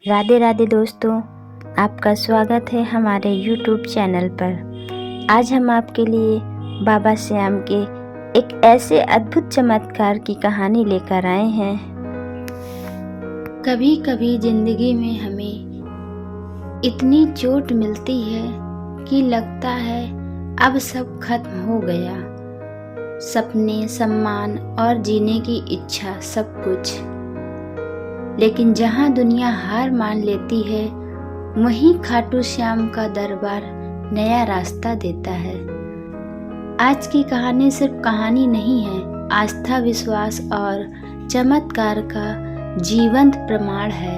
राधे राधे दोस्तों, आपका स्वागत है हमारे YouTube चैनल पर। आज हम आपके लिए बाबा श्याम के एक ऐसे अद्भुत चमत्कार की कहानी लेकर आए हैं। कभी कभी जिंदगी में हमें इतनी चोट मिलती है कि लगता है अब सब खत्म हो गया। सपने, सम्मान और जीने की इच्छा, सब कुछ। लेकिन जहाँ दुनिया हार मान लेती है, वहीं खाटू श्याम का दरबार नया रास्ता देता है। आज की कहानी सिर्फ कहानी नहीं है, आस्था, विश्वास और चमत्कार का जीवंत प्रमाण है।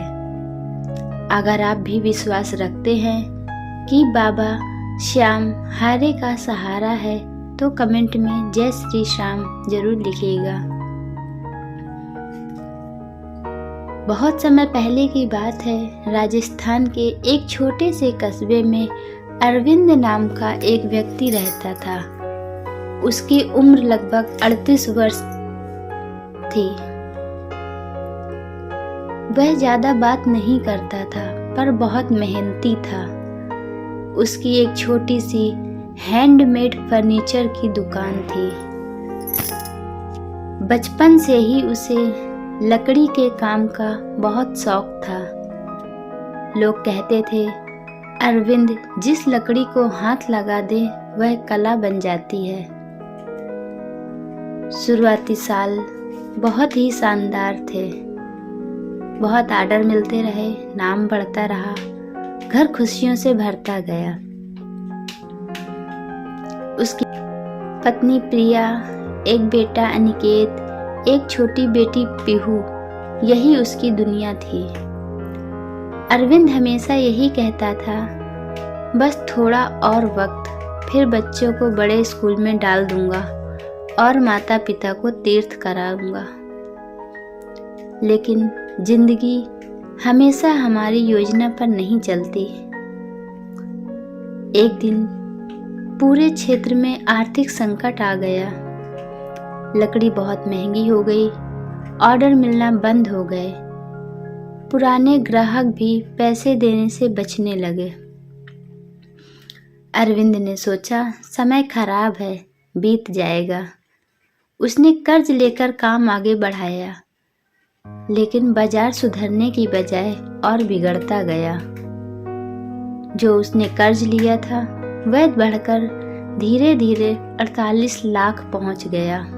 अगर आप भी विश्वास रखते हैं कि बाबा श्याम हारे का सहारा है, तो कमेंट में जय श्री श्याम जरूर लिखिएगा। बहुत समय पहले की बात है। राजस्थान के एक छोटे से कस्बे में अरविंद नाम का एक व्यक्ति रहता था। उसकी उम्र लगभग 38 वर्ष थी। वह ज्यादा बात नहीं करता था, पर बहुत मेहनती था। उसकी एक छोटी सी हैंडमेड फर्नीचर की दुकान थी। बचपन से ही उसे लकड़ी के काम का बहुत शौक था। लोग कहते थे, अरविंद जिस लकड़ी को हाथ लगा दे वह कला बन जाती है। शुरुआती साल बहुत ही शानदार थे। बहुत आर्डर मिलते रहे, नाम बढ़ता रहा, घर खुशियों से भरता गया। उसकी पत्नी प्रिया, एक बेटा अनिकेत, एक छोटी बेटी पीहू, यही उसकी दुनिया थी। अरविंद हमेशा यही कहता था, बस थोड़ा और वक्त, फिर बच्चों को बड़े स्कूल में डाल दूंगा और माता पिता को तीर्थ कराऊंगा। लेकिन जिंदगी हमेशा हमारी योजना पर नहीं चलती। एक दिन पूरे क्षेत्र में आर्थिक संकट आ गया। लकड़ी बहुत महंगी हो गई, ऑर्डर मिलना बंद हो गए। पुराने ग्राहक भी पैसे देने से बचने लगे। अरविंद ने सोचा, समय खराब है, बीत जाएगा। उसने कर्ज लेकर काम आगे बढ़ाया, लेकिन बाजार सुधरने की बजाय और बिगड़ता गया। जो उसने कर्ज लिया था वह बढ़कर धीरे धीरे 48 लाख पहुंच गया।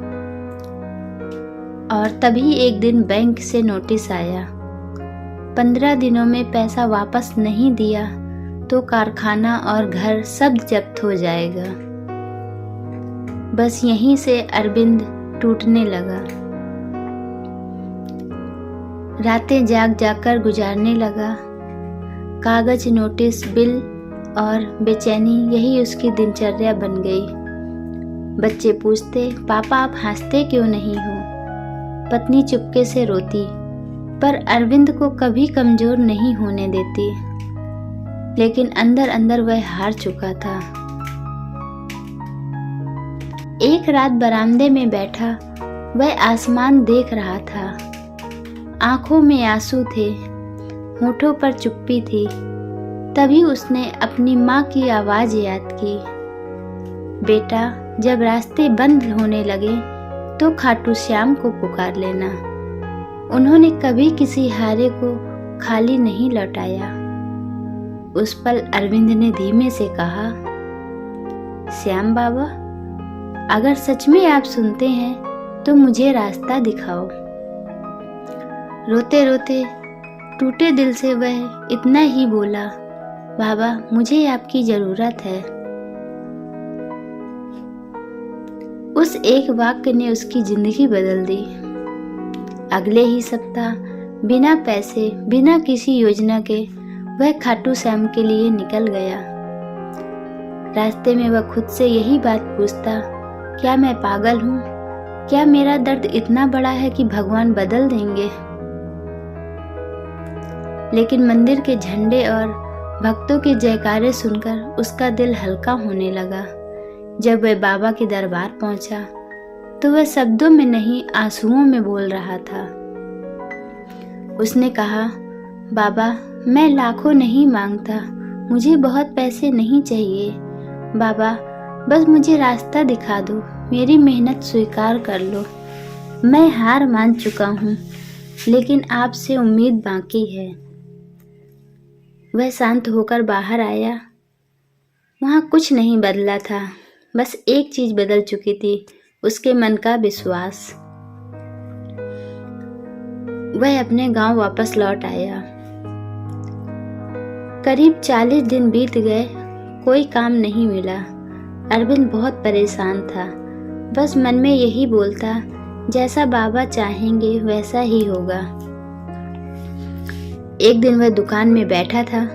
और तभी एक दिन बैंक से नोटिस आया, 15 दिनों में पैसा वापस नहीं दिया तो कारखाना और घर सब जब्त हो जाएगा। बस यहीं से अरविंद टूटने लगा। रातें जाग जाकर गुजारने लगा। कागज, नोटिस, बिल और बेचैनी, यही उसकी दिनचर्या बन गई। बच्चे पूछते, पापा आप हंसते क्यों नहीं हो? पत्नी चुपके से रोती, पर अरविंद को कभी कमजोर नहीं होने देती। लेकिन अंदर अंदर वह हार चुका था। एक रात बरामदे में बैठा वह आसमान देख रहा था। आंखों में आंसू थे, होठों पर चुप्पी थी। तभी उसने अपनी माँ की आवाज याद की, बेटा जब रास्ते बंद होने लगे तो खाटू श्याम को पुकार लेना। उन्होंने कभी किसी हारे को खाली नहीं लौटाया। उस पल अरविंद ने धीमे से कहा, श्याम बाबा, अगर सच में आप सुनते हैं तो मुझे रास्ता दिखाओ। रोते रोते टूटे दिल से वह इतना ही बोला, बाबा मुझे आपकी जरूरत है। उस एक वाक्य ने उसकी जिंदगी बदल दी। अगले ही सप्ताह बिना पैसे, बिना किसी योजना के वह खाटू श्याम के लिए निकल गया। रास्ते में वह खुद से यही बात पूछता, क्या मैं पागल हूँ? क्या मेरा दर्द इतना बड़ा है कि भगवान बदल देंगे? लेकिन मंदिर के झंडे और भक्तों के जयकारे सुनकर उसका दिल हल्का होने लगा। जब वह बाबा के दरबार पहुंचा तो वह शब्दों में नहीं, आंसुओं में बोल रहा था। उसने कहा, बाबा, मैं लाखों नहीं मांगता, मुझे बहुत पैसे नहीं चाहिए। बाबा, बस मुझे रास्ता दिखा दो, मेरी मेहनत स्वीकार कर लो। मैं हार मान चुका हूँ, लेकिन आपसे उम्मीद बाकी है। वह शांत होकर बाहर आया। वहाँ कुछ नहीं बदला था, बस एक चीज बदल चुकी थी, उसके मन का विश्वास। वह अपने गांव वापस लौट आया। करीब 40 दिन बीत गए, कोई काम नहीं मिला। अरविंद बहुत परेशान था, बस मन में यही बोलता, जैसा बाबा चाहेंगे वैसा ही होगा। एक दिन वह दुकान में बैठा था,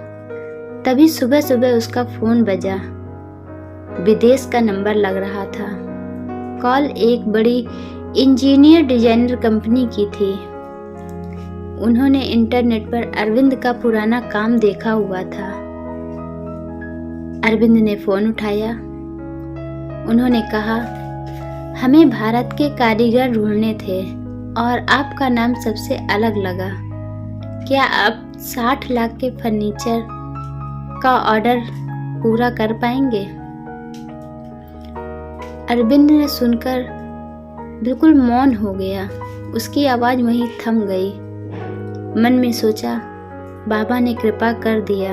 तभी सुबह सुबह उसका फोन बजा। विदेश का नंबर लग रहा था। कॉल एक बड़ी इंजीनियर डिजाइनर कंपनी की थी। उन्होंने इंटरनेट पर अरविंद का पुराना काम देखा हुआ था। अरविंद ने फोन उठाया। उन्होंने कहा, हमें भारत के कारीगर ढूंढने थे और आपका नाम सबसे अलग लगा। क्या आप 60 लाख के फर्नीचर का ऑर्डर पूरा कर पाएंगे? अरविंद ने सुनकर बिल्कुल मौन हो गया। उसकी आवाज वहीं थम गई। मन में सोचा, बाबा ने कृपा कर दिया।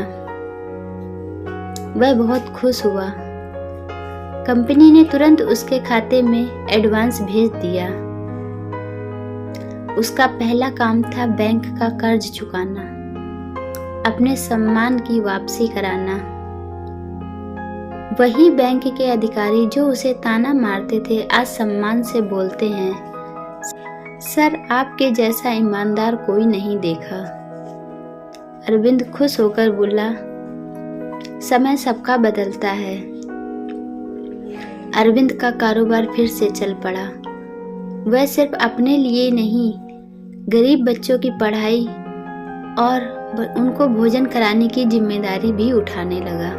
वह बहुत खुश हुआ। कंपनी ने तुरंत उसके खाते में एडवांस भेज दिया। उसका पहला काम था बैंक का कर्ज चुकाना, अपने सम्मान की वापसी कराना। वही बैंक के अधिकारी जो उसे ताना मारते थे, आज सम्मान से बोलते हैं, सर, आपके जैसा ईमानदार कोई नहीं देखा। अरविंद खुश होकर बोला, समय सबका बदलता है। अरविंद का कारोबार फिर से चल पड़ा। वह सिर्फ अपने लिए नहीं, गरीब बच्चों की पढ़ाई और उनको भोजन कराने की जिम्मेदारी भी उठाने लगा।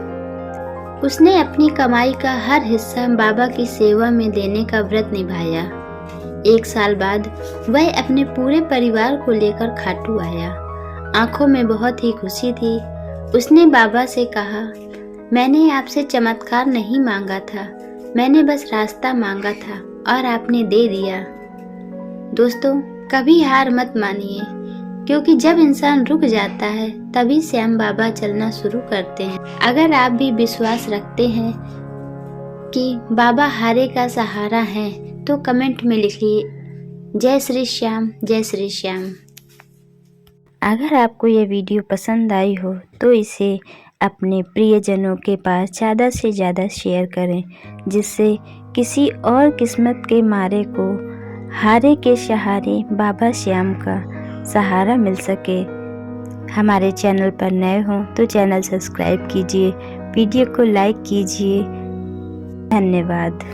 उसने अपनी कमाई का हर हिस्सा बाबा की सेवा में देने का व्रत निभाया। 1 साल बाद वह अपने पूरे परिवार को लेकर खाटू आया। आंखों में बहुत ही खुशी थी। उसने बाबा से कहा, मैंने आपसे चमत्कार नहीं मांगा था, मैंने बस रास्ता मांगा था और आपने दे दिया। दोस्तों, कभी हार मत मानिए, क्योंकि जब इंसान रुक जाता है तभी श्याम बाबा चलना शुरू करते हैं। अगर आप भी विश्वास रखते हैं कि बाबा हारे का सहारा है तो कमेंट में लिखिए, जय श्री श्याम, जय श्री श्याम। अगर आपको यह वीडियो पसंद आई हो तो इसे अपने प्रियजनों के पास ज़्यादा से ज़्यादा शेयर करें, जिससे किसी और किस्मत के मारे को हारे के सहारे बाबा श्याम का सहारा मिल सके। हमारे चैनल पर नए हों तो चैनल सब्सक्राइब कीजिए, वीडियो को लाइक कीजिए। धन्यवाद।